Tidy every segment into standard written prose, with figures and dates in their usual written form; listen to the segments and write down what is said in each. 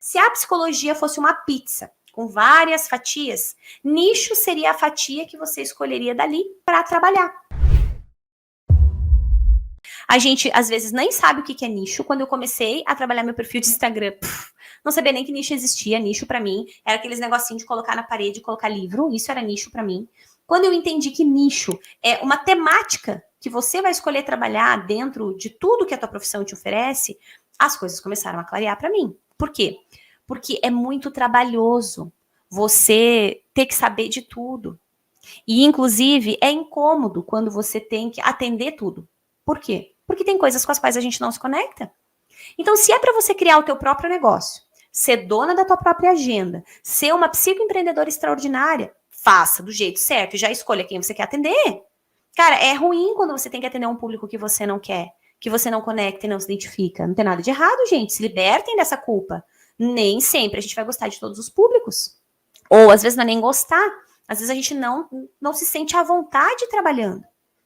Se a psicologia fosse uma pizza com várias fatias, nicho seria a fatia que você escolheria dali para trabalhar. A gente, às vezes, nem sabe o que é nicho. Quando eu comecei a trabalhar meu perfil de Instagram, não sabia nem que nicho existia. Nicho, para mim, era aqueles negocinhos de colocar na parede, colocar livro. Isso era nicho para mim. Quando eu entendi que nicho é uma temática que você vai escolher trabalhar dentro de tudo que a tua profissão te oferece, as coisas começaram a clarear para mim. Por quê? Porque é muito trabalhoso você ter que saber de tudo. E, inclusive, é incômodo quando você tem que atender tudo. Por quê? Porque tem coisas com as quais a gente não se conecta. Então, se é para você criar o teu próprio negócio, ser dona da tua própria agenda, ser uma psicoempreendedora extraordinária, faça do jeito certo e já escolha quem você quer atender. Cara, é ruim quando você tem que atender um público que você não quer, que você não conecta e não se identifica. Não tem nada de errado, gente. Se libertem dessa culpa. Nem sempre a gente vai gostar de todos os públicos. Ou, às vezes, não é nem gostar. Às vezes a gente não se sente à vontade trabalhando.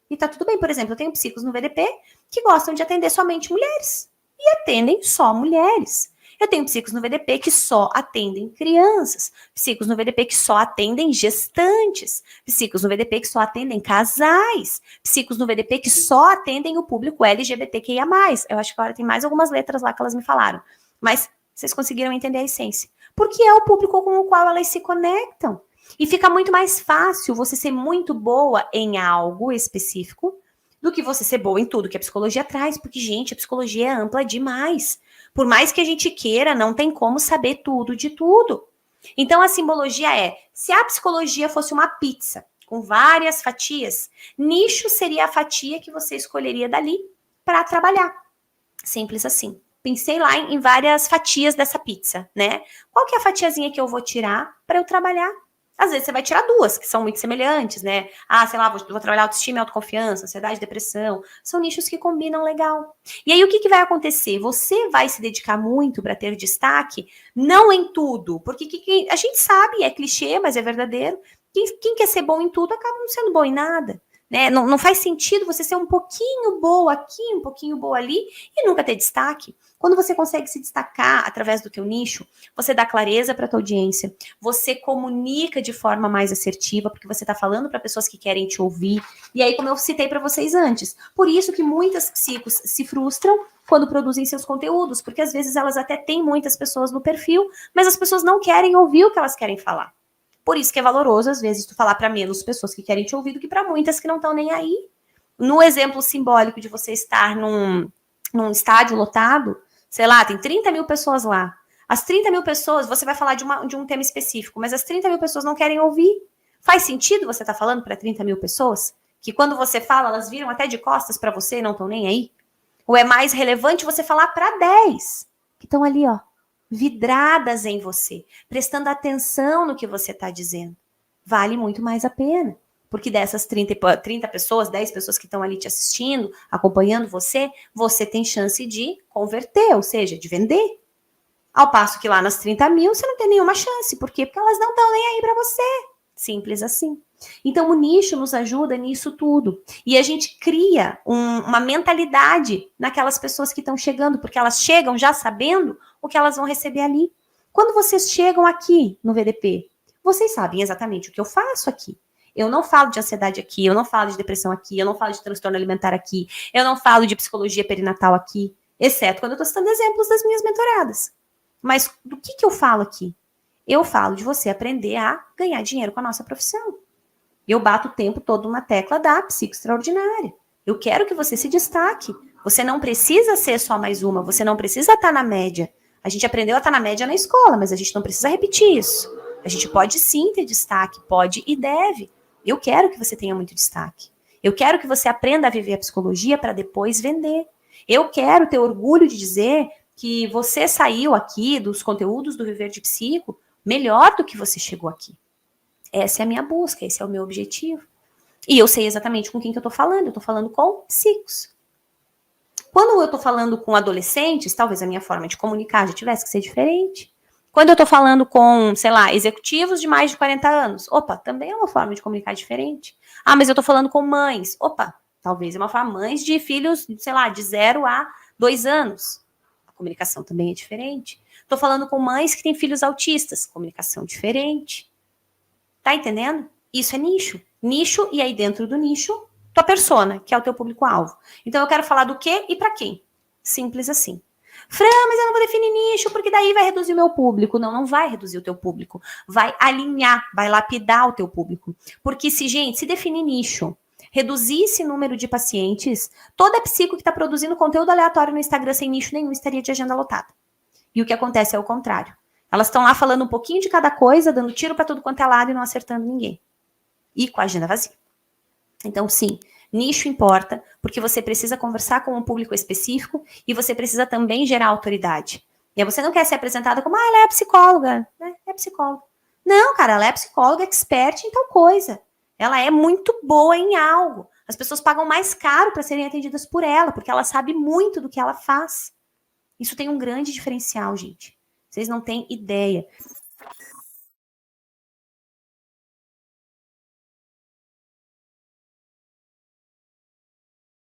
E tá tudo bem. Por exemplo, eu tenho psicos no VDP que gostam de atender somente mulheres. E atendem só mulheres. Eu tenho psicos no VDP que só atendem crianças. Psicos no VDP que só atendem gestantes. Psicos no VDP que só atendem casais. Psicos no VDP que só atendem o público LGBTQIA+. Eu acho que agora tem mais algumas letras lá que elas me falaram. Mas vocês conseguiram entender a essência. Porque é o público com o qual elas se conectam. E fica muito mais fácil você ser muito boa em algo específico do que você ser boa em tudo que a psicologia traz. Porque, gente, a psicologia é ampla demais. Por mais que a gente queira, não tem como saber tudo de tudo. Então, a simbologia é, se a psicologia fosse uma pizza com várias fatias, nicho seria a fatia que você escolheria dali para trabalhar. Simples assim. Pensei lá em várias fatias dessa pizza, né? Qual que é a fatiazinha que eu vou tirar para eu trabalhar? Às vezes você vai tirar duas, que são muito semelhantes, né? Ah, sei lá, vou trabalhar autoestima e autoconfiança, ansiedade, depressão. São nichos que combinam legal. E aí, o que vai acontecer? Você vai se dedicar muito para ter destaque, não em tudo, porque a gente sabe, é clichê, mas é verdadeiro, quem quer ser bom em tudo acaba não sendo bom em nada. Né? Não faz sentido você ser um pouquinho boa aqui, um pouquinho boa ali e nunca ter destaque. Quando você consegue se destacar através do teu nicho, você dá clareza para a tua audiência, você comunica de forma mais assertiva, porque você está falando para pessoas que querem te ouvir. E aí, como eu citei para vocês antes, por isso que muitas psicos se frustram quando produzem seus conteúdos, porque às vezes elas até têm muitas pessoas no perfil, mas as pessoas não querem ouvir o que elas querem falar. Por isso que é valoroso, às vezes, tu falar para menos pessoas que querem te ouvir do que para muitas que não estão nem aí. No exemplo simbólico de você estar num estádio lotado, sei lá, tem 30 mil pessoas lá. As 30 mil pessoas, você vai falar de um tema específico, mas as 30 mil pessoas não querem ouvir. Faz sentido você estar falando para 30 mil pessoas? Que quando você fala, elas viram até de costas para você e não estão nem aí? Ou é mais relevante você falar para 10 que estão ali, ó, vidradas em você, prestando atenção no que você está dizendo. Vale muito mais a pena. Porque dessas 30 pessoas, 10 pessoas que estão ali te assistindo, acompanhando você, você tem chance de converter, ou seja, de vender. Ao passo que lá nas 30 mil, você não tem nenhuma chance. Por quê? Porque elas não estão nem aí para você. Simples assim. Então, o nicho nos ajuda nisso tudo. E a gente cria uma mentalidade naquelas pessoas que estão chegando, porque elas chegam já sabendo o que elas vão receber ali. Quando vocês chegam aqui no VDP, vocês sabem exatamente o que eu faço aqui. Eu não falo de ansiedade aqui, eu não falo de depressão aqui, eu não falo de transtorno alimentar aqui, eu não falo de psicologia perinatal aqui, exceto quando eu estou citando exemplos das minhas mentoradas. Mas do que eu falo aqui? Eu falo de você aprender a ganhar dinheiro com a nossa profissão. Eu bato o tempo todo na tecla da psico extraordinária. Eu quero que você se destaque. Você não precisa ser só mais uma, você não precisa estar na média. A gente aprendeu a estar na média na escola, mas a gente não precisa repetir isso. A gente pode sim ter destaque, pode e deve. Eu quero que você tenha muito destaque. Eu quero que você aprenda a viver a psicologia para depois vender. Eu quero ter orgulho de dizer que você saiu aqui dos conteúdos do Viver de Psico melhor do que você chegou aqui. Essa é a minha busca, esse é o meu objetivo. E eu sei exatamente com quem que eu tô falando. Eu tô falando com psicos. Quando eu tô falando com adolescentes, talvez a minha forma de comunicar já tivesse que ser diferente. Quando eu tô falando com, sei lá, executivos de mais de 40 anos, opa, também é uma forma de comunicar diferente. Ah, mas eu tô falando com mães. Opa, talvez é uma forma, mães de filhos, sei lá, de 0 a 2 anos. A comunicação também é diferente. Tô falando com mães que têm filhos autistas, comunicação diferente. Tá entendendo? Isso é nicho. Nicho, e aí dentro do nicho, tua persona, que é o teu público-alvo. Então eu quero falar do quê e pra quem. Simples assim. Fran, mas eu não vou definir nicho, porque daí vai reduzir o meu público. Não, não vai reduzir o teu público. Vai alinhar, vai lapidar o teu público. Porque se definir nicho, reduzir esse número de pacientes, toda psico que está produzindo conteúdo aleatório no Instagram sem nicho nenhum estaria de agenda lotada. E o que acontece é o contrário. Elas estão lá falando um pouquinho de cada coisa, dando tiro para tudo quanto é lado e não acertando ninguém. E com a agenda vazia. Então, sim, nicho importa, porque você precisa conversar com um público específico e você precisa também gerar autoridade. E aí você não quer ser apresentada como, ela é psicóloga, né? É psicóloga. Não, cara, ela é psicóloga expert em tal coisa. Ela é muito boa em algo. As pessoas pagam mais caro para serem atendidas por ela, porque ela sabe muito do que ela faz. Isso tem um grande diferencial, gente. Vocês não têm ideia.